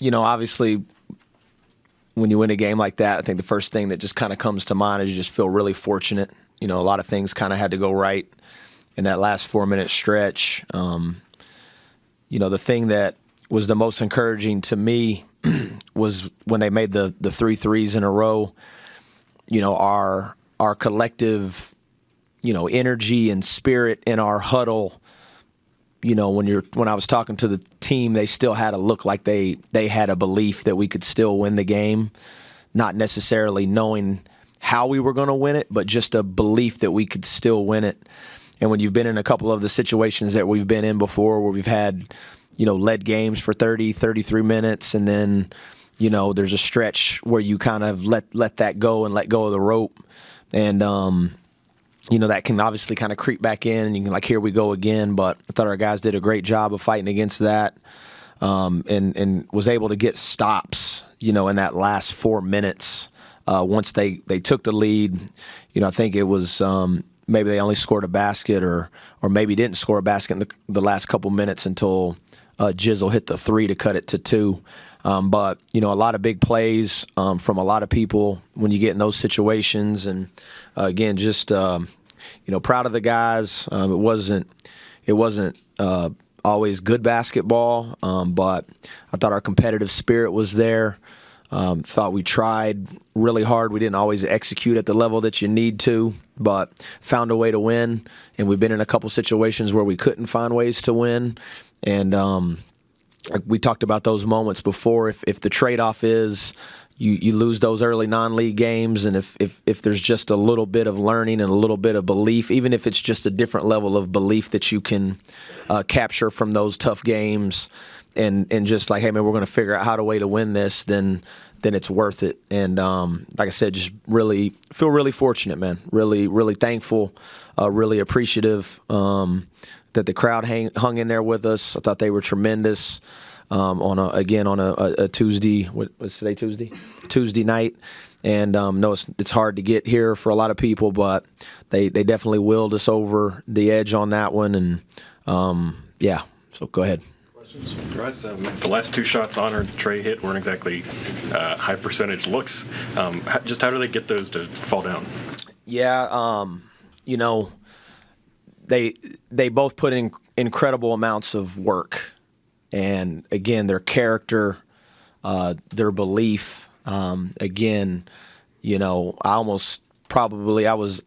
Obviously, when you win a game like that, I think the first thing that just kind of comes to mind is you just feel really fortunate. A lot of things kind of had to go right in that last 4-minute stretch. The thing that was the most encouraging to me was when they made the 3 threes in a row. Our collective, energy and spirit in our huddle. When I was talking to the team, they still had a look like they had a belief that we could still win the game, not necessarily knowing how we were going to win it, but just a belief that we could still win it. And when you've been in a couple of the situations that we've been in before where we've had, led games for 30, 33 minutes, and then, there's a stretch where you kind of let that go and let go of the rope. And, that can obviously kind of creep back in, and you can here we go again. But I thought our guys did a great job of fighting against that, and was able to get stops, in that last 4 minutes. Once they took the lead, I think it was maybe they only scored a basket or maybe didn't score a basket in the last couple minutes until Jizzle hit the 3 to cut it to 2. But, a lot of big plays from a lot of people when you get in those situations. And, again, just, proud of the guys. It wasn't always good basketball, but I thought our competitive spirit was there. Thought we tried really hard. We didn't always execute at the level that you need to, but found a way to win. And we've been in a couple situations where we couldn't find ways to win. And we talked about those moments before. If the trade-off is you lose those early non-league games, and if there's just a little bit of learning and a little bit of belief, even if it's just a different level of belief that you can capture from those tough games, and just hey man, we're going to figure out how to way to win this, then it's worth it. And like I said, just really feel really fortunate, man. Really thankful, really appreciative that the crowd hung in there with us. I thought they were tremendous on a Tuesday. What was today? Tuesday night. And no, it's hard to get here for a lot of people, but they definitely willed us over the edge on that one. And yeah, so go ahead. Russ, the last 2 shots Honor and Trey hit weren't exactly high percentage looks. Just how do they get those to fall down? Yeah, they both put in incredible amounts of work, and again, their character, their belief. Again, I was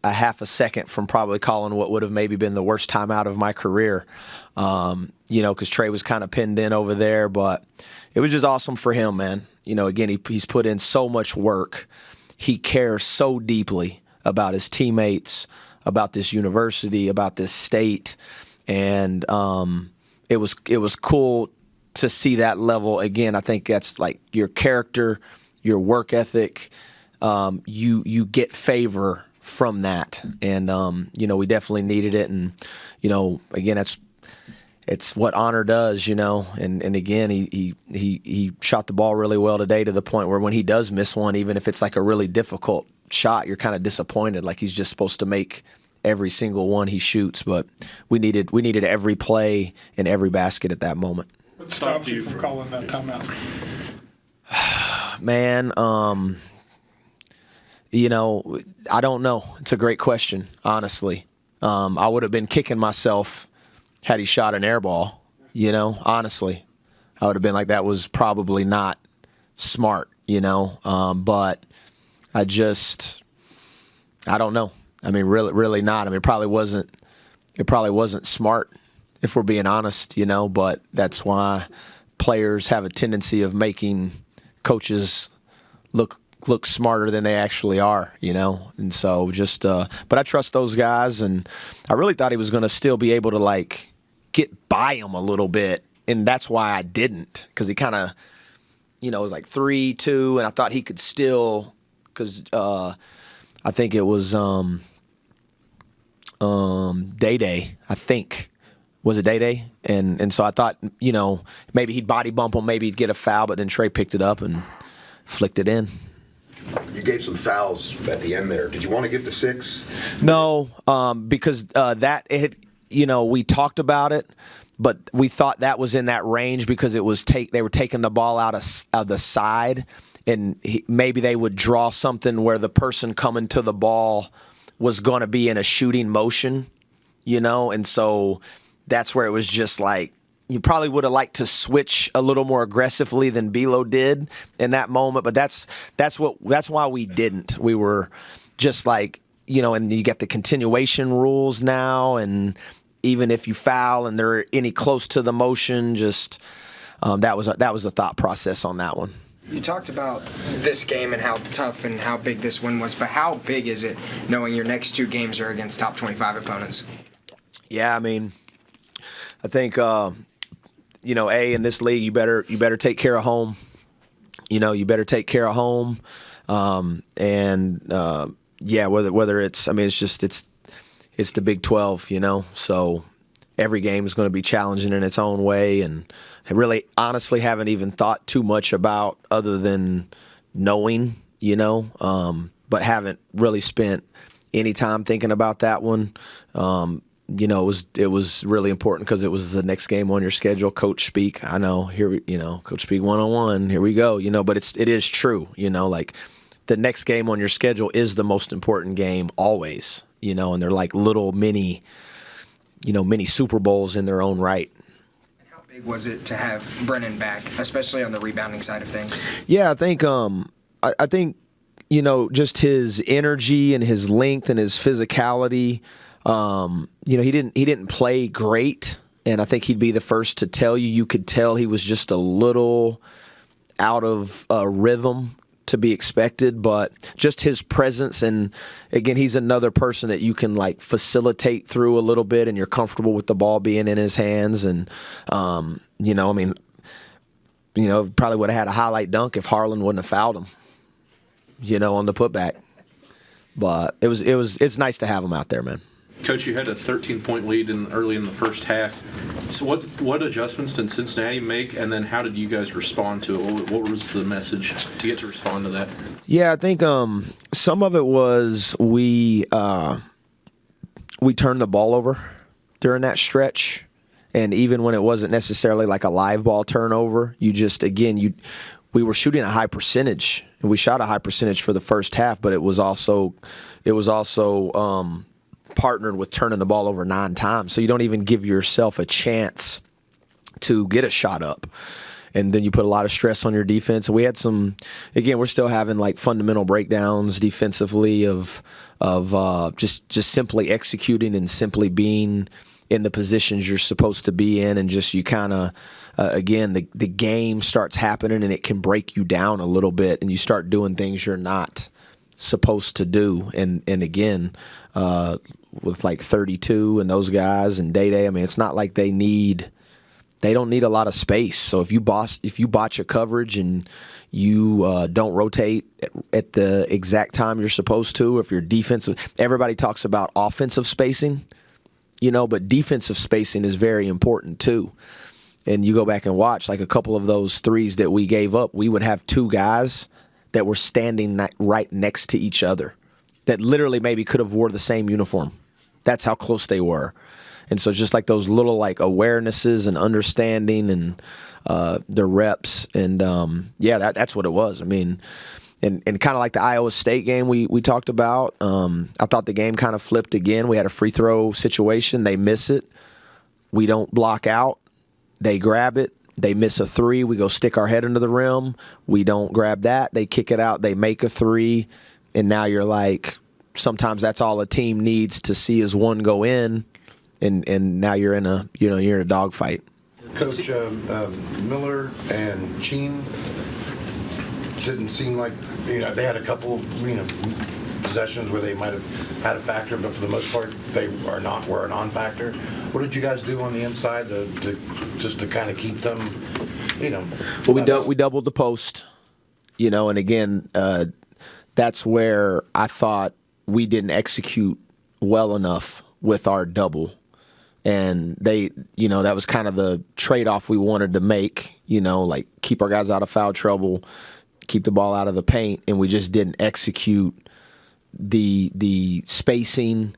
a half a second from probably calling what would have maybe been the worst timeout of my career. Because Trey was kind of pinned in over there, but it was just awesome for him, man. Again, he's put in so much work. He cares so deeply about his teammates, about this university, about this state, and it was cool to see that level again. I think that's your character, your work ethic. You get favor from that, and we definitely needed it. And again, it's what Honor does, and again, he shot the ball really well today, to the point where when he does miss one, even if it's a really difficult shot, you're kind of disappointed. He's just supposed to make every single one he shoots, but we needed every play and every basket at that moment. What stopped you from calling that timeout? Man, I don't know. It's a great question, honestly. I would have been kicking myself had he shot an air ball, honestly. I would have been that was probably not smart, but I don't know. I mean, really not. I mean, it probably wasn't smart, if we're being honest, but that's why players have a tendency of making coaches look smarter than they actually are, and so but I trust those guys, and I really thought he was going to still be able to get by him a little bit, and that's why I didn't, because he kind of, it was 3-2, and I thought he could still, because I think it was Day, I think. Was it Day? And so I thought, maybe he'd body bump him, maybe he'd get a foul, but then Trey picked it up and flicked it in. You gave some fouls at the end there. Did you want to get to 6? No, because we talked about it, but we thought that was in that range because it was they were taking the ball out of the side, and maybe they would draw something where the person coming to the ball was going to be in a shooting motion, and so that's where it was just like you probably would have liked to switch a little more aggressively than Belo did in that moment, but that's why we didn't. We were just like, and you get the continuation rules now, and even if you foul and they're any close to the motion, just that was a thought process on that one. You talked about this game and how tough and how big this win was, but how big is it knowing your next 2 games are against top 25 opponents? Yeah, I mean, I think in this league you better take care of home. You better take care of home, whether it's it's the Big 12, so every game is going to be challenging in its own way, and I really honestly haven't even thought too much about other than knowing, but haven't really spent any time thinking about that one. It was really important because it was the next game on your schedule. Coach speak, I know, here, Coach speak 1-on-1, here we go, but it is true, like the next game on your schedule is the most important game always, and they're like little mini Super Bowls in their own right. And how big was it to have Brennan back, especially on the rebounding side of things? Yeah, I think I think just his energy and his length and his physicality. He didn't play great, and I think he'd be the first to tell you. You could tell he was just a little out of rhythm to be expected, but just his presence, and again, he's another person that you can like facilitate through a little bit, and you're comfortable with the ball being in his hands, and probably would have had a highlight dunk if Harlan wouldn't have fouled him, on the putback. But it's nice to have him out there, man. Coach, you had a 13-point lead early in the first half. So what adjustments did Cincinnati make, and then how did you guys respond to it? What was the message to get to respond to that? Yeah, I think some of it was we turned the ball over during that stretch, and even when it wasn't necessarily like a live ball turnover, we were shooting a high percentage, and we shot a high percentage for the first half, but it was also partnered with turning the ball over 9 times. So you don't even give yourself a chance to get a shot up. And then you put a lot of stress on your defense. And we had we're still having like fundamental breakdowns defensively of just simply executing and simply being in the positions you're supposed to be in. And just you kind of, the game starts happening and it can break you down a little bit, and you start doing things you're not supposed to do. And again, with like 32 and those guys and Day, I mean, it's not like they don't need a lot of space. So if you botch a coverage and you don't rotate at the exact time you're supposed to, if your defensive, everybody talks about offensive spacing, but defensive spacing is very important too. And you go back and watch like a couple of those threes that we gave up, we would have 2 guys that were standing right next to each other that literally maybe could have wore the same uniform. That's how close they were. And so just like those little like awarenesses and understanding and the reps, and that's what it was. I mean, and kind of like the Iowa State game we talked about, I thought the game kind of flipped again. We had a free throw situation. They miss it. We don't block out. They grab it. They miss a 3. We go stick our head into the rim. We don't grab that. They kick it out. They make a 3. And now you're like, sometimes that's all a team needs to see is one go in, and now you're in a dogfight. Coach, Miller and Sheen didn't seem like, they had a couple, possessions where they might have had a factor, but for the most part, they were a non-factor. What did you guys do on the inside to kind of keep them, Well, we doubled the post, and again, that's where I thought we didn't execute well enough with our double. And that was kind of the trade-off we wanted to make, like keep our guys out of foul trouble, keep the ball out of the paint, and we just didn't execute the spacing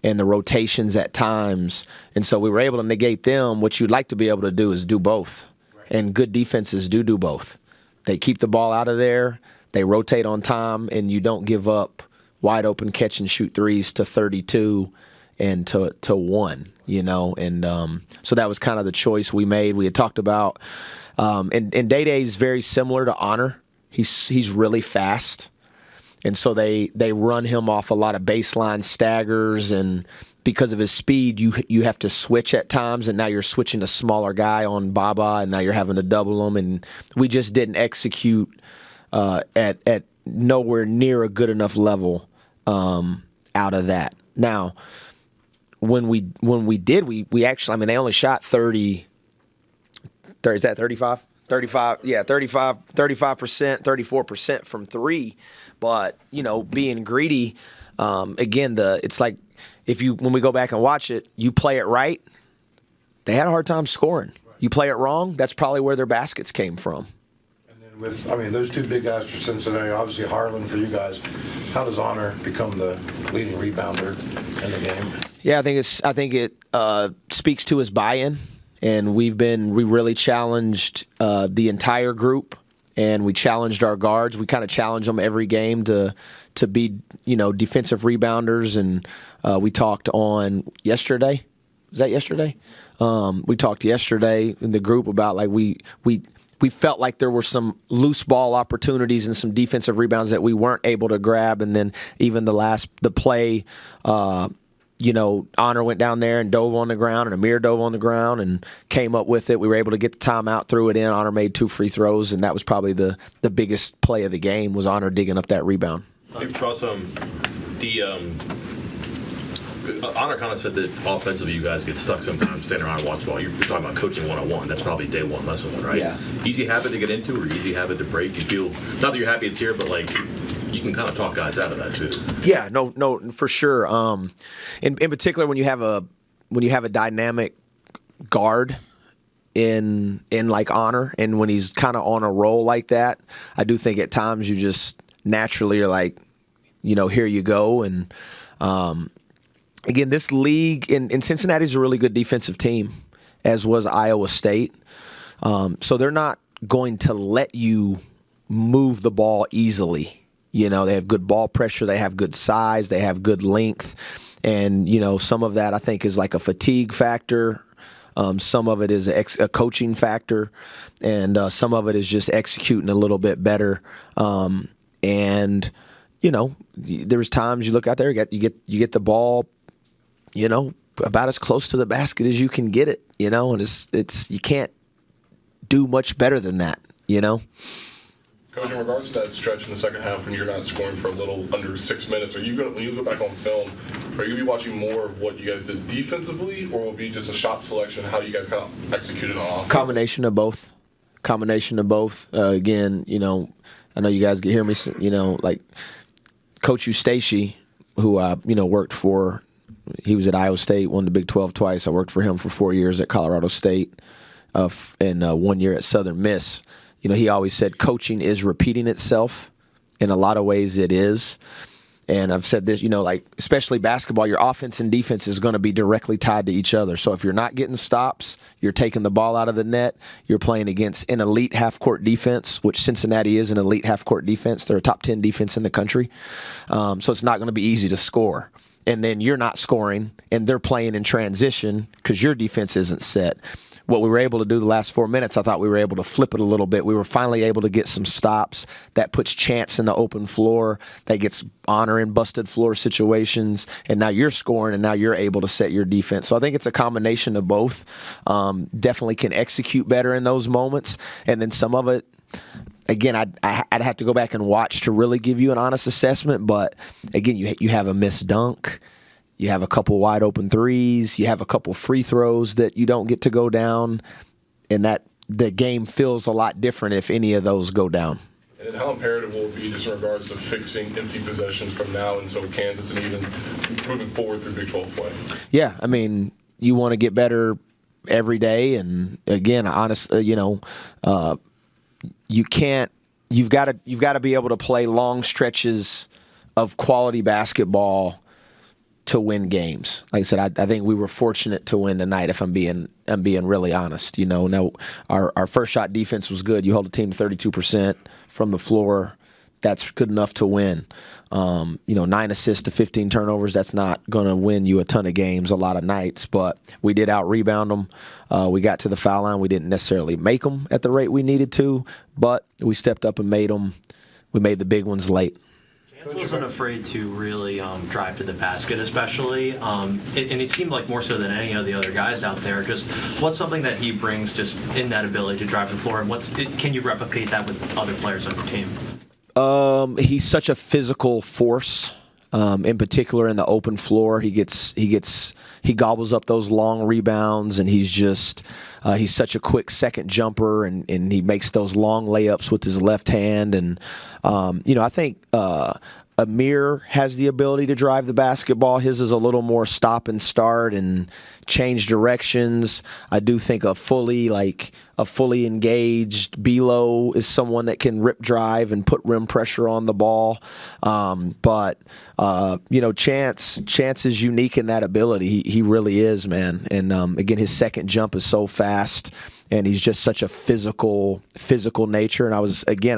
and the rotations at times. And so we were able to negate them. What you'd like to be able to do is do both. And good defenses do both. They keep the ball out of there, they rotate on time, and you don't give up wide open catch and shoot threes to 32 and to 1, And so that was kind of the choice we made. We had talked about, and Day-Day's very similar to Honor. He's really fast. And so they run him off a lot of baseline staggers, and because of his speed, you have to switch at times, and now you're switching a smaller guy on Baba, and now you're having to double him, and we just didn't execute at nowhere near a good enough level out of that. Now, when we did, we actually, I mean, they only shot 30 is that 35? 35, yeah, 35%, 34% from three. But, being greedy, again, it's like when we go back and watch it, you play it right, they had a hard time scoring. You play it wrong, that's probably where their baskets came from. And then those two big guys for Cincinnati, obviously Harlan for you guys, how does Honor become the leading rebounder in the game? Yeah, I think it speaks to his buy-in. And we really challenged the entire group, and we challenged our guards. We kind of challenge them every game to be, defensive rebounders. And we talked on yesterday. Was that yesterday? We talked yesterday in the group about we felt like there were some loose ball opportunities and some defensive rebounds that we weren't able to grab. And then even the play. Honor went down there and dove on the ground, and Amir dove on the ground and came up with it. We were able to get the timeout, threw it in. Honor made 2 free throws, and that was probably the biggest play of the game was Honor digging up that rebound. Honor kind of said that offensively you guys get stuck sometimes standing around and watch ball. You're talking about coaching 101. That's probably day one, lesson one, right? Yeah. Easy habit to get into or easy habit to break? Do you feel, not that you're happy it's here, but you can kind of talk guys out of that too. Yeah, no, for sure. In particular, when you have a dynamic guard in Honor, and when he's kind of on a roll like that, I do think at times you just naturally are like, here you go. And again, this league in Cincinnati is a really good defensive team, as was Iowa State. So they're not going to let you move the ball easily. They have good ball pressure, they have good size, they have good length, and some of that I think is like a fatigue factor. Some of it is a coaching factor, and some of it is just executing a little bit better. And there's times you look out there, you get the ball, about as close to the basket as you can get it, and it's you can't do much better than that, Coach, in regards to that stretch in the second half when you're not scoring for a little under 6 minutes, when you go back on film, are you going to be watching more of what you guys did defensively, or will it be just a shot selection, how you guys kind of executed on offense? Combination of both. Again, I know you guys can hear me, Coach Eustace, who I, worked for, he was at Iowa State, won the Big 12 twice. I worked for him for 4 years at Colorado State and 1 year at Southern Miss. He always said coaching is repeating itself. In a lot of ways it is. And I've said this, especially basketball, your offense and defense is going to be directly tied to each other. So if you're not getting stops, you're taking the ball out of the net, you're playing against an elite half-court defense, which Cincinnati is an elite half-court defense. They're a top 10 defense in the country. So it's not going to be easy to score. And then you're not scoring, and they're playing in transition because your defense isn't set. What we were able to do the last 4 minutes, I thought we were able to flip it a little bit. We were finally able to get some stops. That puts Chance in the open floor. That gets Honor in busted floor situations. And now you're scoring, and now you're able to set your defense. So I think it's a combination of both. Definitely can execute better in those moments. And then some of it, again, I'd have to go back and watch to really give you an honest assessment. But, again, you have a missed dunk. You have a couple wide open threes. You have a couple free throws that you don't get to go down, and that the game feels a lot different if any of those go down. And how imperative will it be just in regards to fixing empty possessions from now until Kansas and even moving forward through Big 12 play? Yeah, you want to get better every day, and again, honestly, you can't. You've got to be able to play long stretches of quality basketball win games. Like I said, I think we were fortunate to win tonight. If I'm being really honest, now our first shot defense was good. You hold the team to 32% from the floor. That's good enough to win. 9 assists to 15 turnovers. That's not going to win you a ton of games a lot of nights. But we did out rebound them. We got to the foul line. We didn't necessarily make them at the rate we needed to, but we stepped up and made them. We made the big ones late. Wasn't afraid to really drive to the basket, especially, and he seemed like more so than any of the other guys out there. Just what's something that he brings just in that ability to drive the floor, and can you replicate that with other players on your team? He's such a physical force. In particular, in the open floor, he gobbles up those long rebounds, and he's such a quick second jumper, and he makes those long layups with his left hand. And I think Amir has the ability to drive the basketball. His is a little more stop and start and change directions. I do think a fully engaged Belo is someone that can rip drive and put rim pressure on the ball. But Chance is unique in that ability. He really is, man. And again, his second jump is so fast. And he's just such a physical nature. And I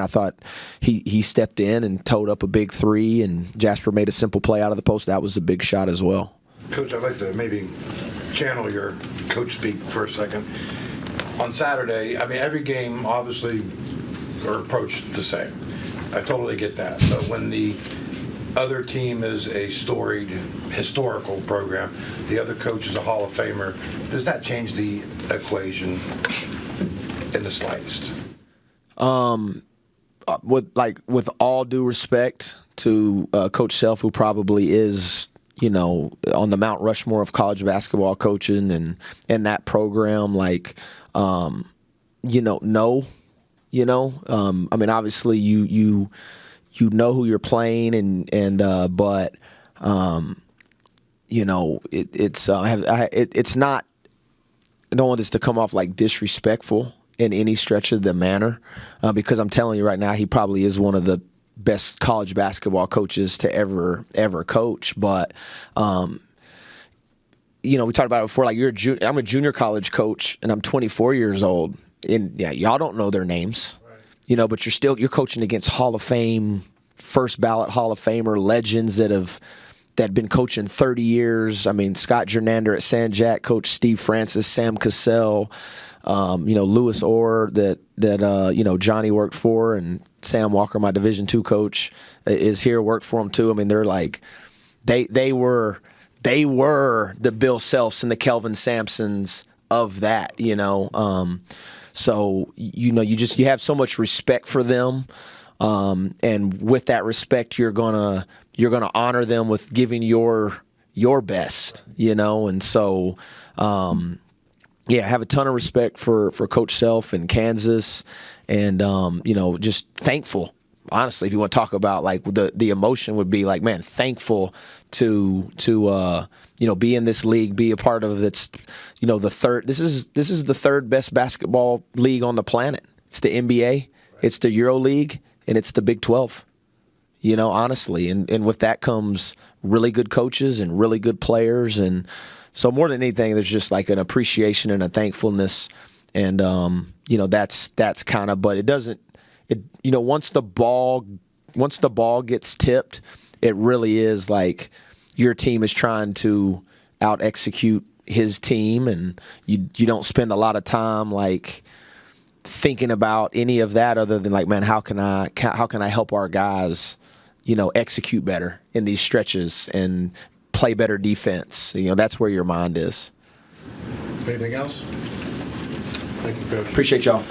thought he stepped in and towed up a big three, and Jasper made a simple play out of the post. That was a big shot as well. Coach, I'd like to maybe channel your coach speak for a second. On Saturday, every game obviously are approached the same. I totally get that. But when the other team is a storied historical program, the other coach is a Hall of Famer, does that change the equation in the slightest? With all due respect to Coach Self, who probably is on the Mount Rushmore of college basketball coaching and that program, no. Obviously you know who you're playing, but it's not. I don't want this to come off like disrespectful in any stretch of the manner, because I'm telling you right now, he probably is one of the best college basketball coaches to ever coach. But we talked about it before. Like I'm a junior college coach, and I'm 24 years old, and y'all don't know their names. Right. But you're coaching against Hall of Fame, first ballot Hall of Famer legends that have been coaching 30 years. Scott Jernander at San Jac, Coach Steve Francis, Sam Cassell, Lewis Orr that Johnny worked for, and Sam Walker, my Division II coach, is here, worked for him too. They're like they were the Bill Selfs and the Kelvin Sampsons of that. So you have so much respect for them. And with that respect, you're gonna honor them with giving your best, and so have a ton of respect for Coach Self and Kansas, and just thankful. Honestly, if you want to talk about the emotion would be man, thankful to be in this league, be a part of it's the third. This is the third best basketball league on the planet. It's the NBA, it's the Euro League, and it's the Big 12, honestly. And with that comes really good coaches and really good players. And so more than anything, there's just an appreciation and a thankfulness. And, that's kind of, but it doesn't, once the ball gets tipped, it really is your team is trying to out execute his team. And you don't spend a lot of time thinking about any of that other than man, how can I help our guys, execute better in these stretches and play better defense. That's where your mind is. Anything else? Thank you, Coach. Appreciate y'all.